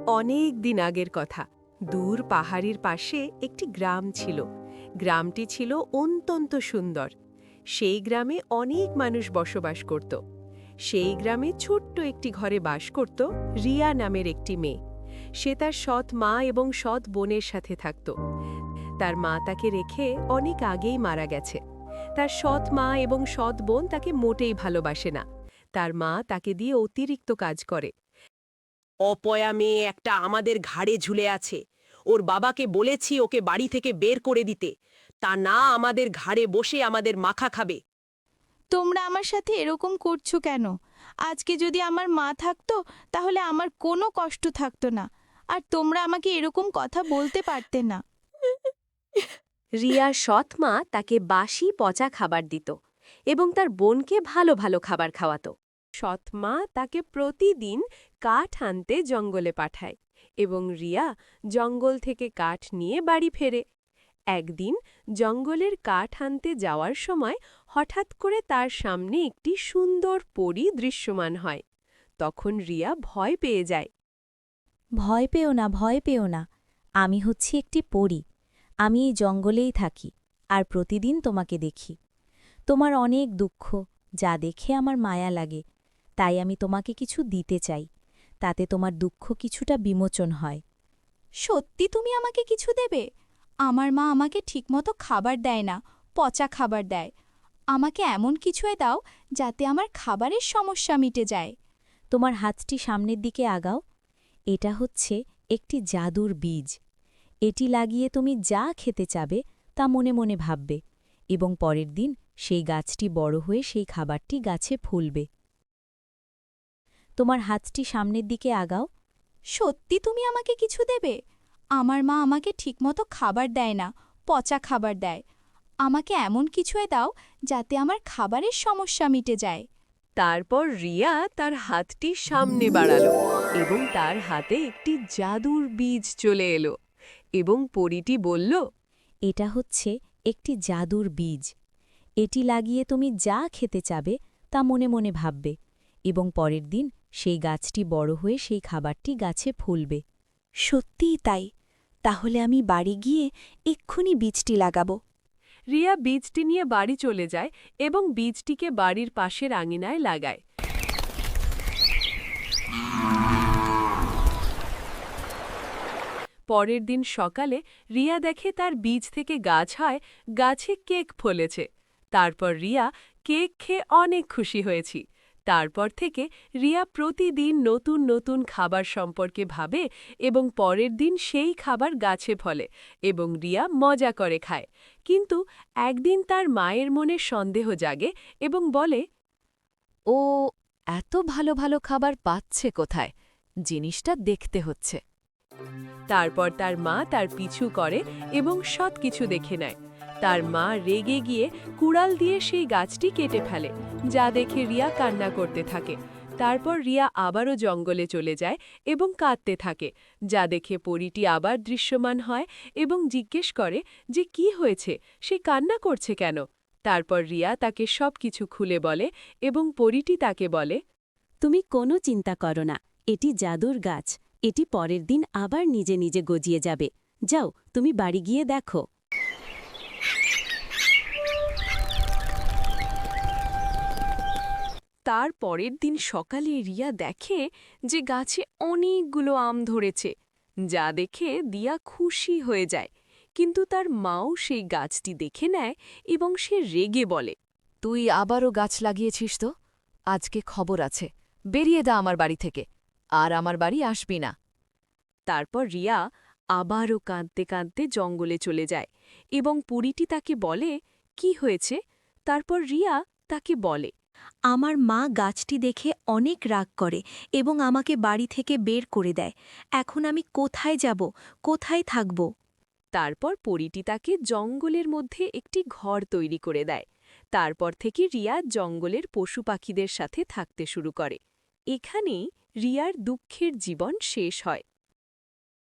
অনেক দিন আগের কথা। দূর পাহাড়ের পাশে একটি গ্রাম ছিল। গ্রামটি ছিল অত্যন্ত সুন্দর। সেই গ্রামে অনেক মানুষ বসবাস করত। সেই গ্রামে ছোট্ট একটি ঘরে বাস করত রিয়া নামের একটি মেয়ে। সে তার সৎ মা এবং সৎ বোনের সাথে থাকত। তার মা তাকে রেখে অনেক আগেই মারা গেছে। তার সৎ মা এবং সৎ বোন তাকে মোটেই ভালোবাসে না। তার মা তাকে দিয়ে অতিরিক্ত কাজ করে। অপয়া মেয়ে একটা আমাদের ঘাড়ে ঝুলে আছে। ওর বাবাকে বলেছি ওকে বাড়ি থেকে বের করে দিতে, তা না আমাদের ঘাড়ে বসে আমাদের মাখা খাবে। তোমরা আমার সাথে এরকম করছো কেন? আজকে যদি আমার মা থাকতো তাহলে আমার কোনো কষ্ট থাকতো না, আর তোমরা আমাকে এরকম কথা বলতে পারতে না। রিয়ার সৎ মা তাকে বাসি পচা খাবার দিত এবং তার বোনকে ভালো ভালো খাবার খাওয়াতো। সৎ মা তাকে প্রতিদিন কাঠ আনতে জঙ্গলে পাঠায় এবং রিয়া জঙ্গল থেকে কাঠ নিয়ে বাড়ি ফেরে। একদিন জঙ্গলের কাঠ আনতে যাওয়ার সময় হঠাৎ করে তার সামনে একটি সুন্দর পরী দৃশ্যমান হয়। তখন রিয়া ভয় পেয়ে যায়। ভয় পেও না, ভয় পেও না। আমি হচ্ছি একটি পরী। আমি এই জঙ্গলেই থাকি আর প্রতিদিন তোমাকে দেখি। তোমার অনেক দুঃখ, যা দেখে আমার মায়া লাগে। তাই আমি তোমাকে কিছু দিতে চাই, তাতে তোমার দুঃখ কিছুটা বিমোচন হয়। সত্যি তুমি আমাকে কিছু দেবে? আমার মা আমাকে ঠিকমতো খাবার দেয় না, পচা খাবার দেয়। আমাকে এমন কিছুই দাও যাতে আমার খাবারের সমস্যা মিটে যায়। তোমার হাতটি সামনের দিকে আগাও। এটা হচ্ছে একটি জাদুর বীজ। এটি লাগিয়ে তুমি যা খেতে চাবে তা মনে মনে ভাববে, এবং পরের দিন সেই গাছটি বড় হয়ে সেই খাবারটি গাছে ফুলবে। তোমার হাতটি সামনের দিকে আগাও। সত্যি তুমি আমাকে কিছু দেবে? আমার মা আমাকে ঠিকমতো খাবার দেয় না, পচা খাবার দেয়। আমাকে এমন কিছুই দাও যাতে আমার খাবারের সমস্যা মিটে যায়। তারপর রিয়া তার হাতটি সামনে বাড়ালো এবং তার হাতে একটি জাদুর বীজ চলে এলো এবং পরীটি বলল, এটা হচ্ছে একটি জাদুর বীজ। এটি লাগিয়ে তুমি যা খেতে চাবে তা মনে মনে ভাববে, এবং পরের দিন সেই গাছটি বড় হয়ে সেই খাবারটি গাছে ফুলবে। সত্যিই তাই। তাহলে আমি বাড়ি গিয়ে এক্ষুনি বীজটি লাগাবো। রিয়া বীজটি নিয়ে বাড়ি চলে যায় এবং বীজটিকে বাড়ির পাশের আঙিনায় লাগায়। পরের দিন সকালে রিয়া দেখে তার বীজ থেকে গাছ হয়, গাছে কেক ফলেছে। তারপর রিয়া কেক খেয়ে অনেক খুশি হয়েছি। তারপর থেকে রিয়া প্রতিদিন নতুন নতুন খাবার সম্পর্কে ভাবে এবং পরের দিন সেই খাবার গাছে ফলে এবং রিয়া মজা করে খায়। কিন্তু একদিন তার মায়ের মনে সন্দেহ জাগে এবং বলে, ও এত ভালো ভালো খাবার পাচ্ছে কোথায়? জিনিসটা দেখতে হচ্ছে। তারপর তার মা তার পিছু করে এবং সব কিছু দেখে নেয়। তার মা রেগে গিয়ে কুড়াল দিয়ে সেই গাছটি কেটে ফেলে, যা দেখে রিয়া কান্না করতে থাকে। তারপর রিয়া আবারও জঙ্গলে চলে যায় এবং কাঁদতে থাকে, যা দেখে পরীটি আবার দৃশ্যমান হয় এবং জিজ্ঞেস করে যে কি হয়েছে, সে কান্না করছে কেন। তারপর রিয়া তাকে সব কিছু খুলে বলে এবং পরীটি তাকে বলে, তুমি কোনো চিন্তা করো না, এটি জাদুর গাছ। এটি পরের দিন আবার নিজে নিজে গজিয়ে যাবে। যাও, তুমি বাড়ি গিয়ে দেখো। তার পরের দিন সকালে রিয়া দেখে যে গাছে অনেকগুলো আম ধরেছে, যা দেখে দিয়া খুশি হয়ে যায়। কিন্তু তার মাও সেই গাছটি দেখে নেয় এবং সে রেগে বলে, তুই আবারও গাছ লাগিয়েছিস তো? আজকে খবর আছে, বেরিয়ে যা আমার বাড়ি থেকে, আর আমার বাড়ি আসবি না। তারপর রিয়া আবারও কাঁদতে কাঁদতে জঙ্গলে চলে যায় এবং পরীটি তাকে বলে, কি হয়েছে? তারপর রিয়া তাকে বলে, আমার মা গাছটি দেখে অনেক রাগ করে এবং আমাকে বাড়ি থেকে বের করে দেয়। এখন আমি কোথায় যাব, কোথায় থাকব? তারপর পরীটি তাকে জঙ্গলের মধ্যে একটি ঘর তৈরি করে দেয়। তারপর থেকে রিয়া জঙ্গলের পশু পাখিদের সাথে থাকতে শুরু করে। এখানেই রিয়ার দুঃখের জীবন শেষ হয়।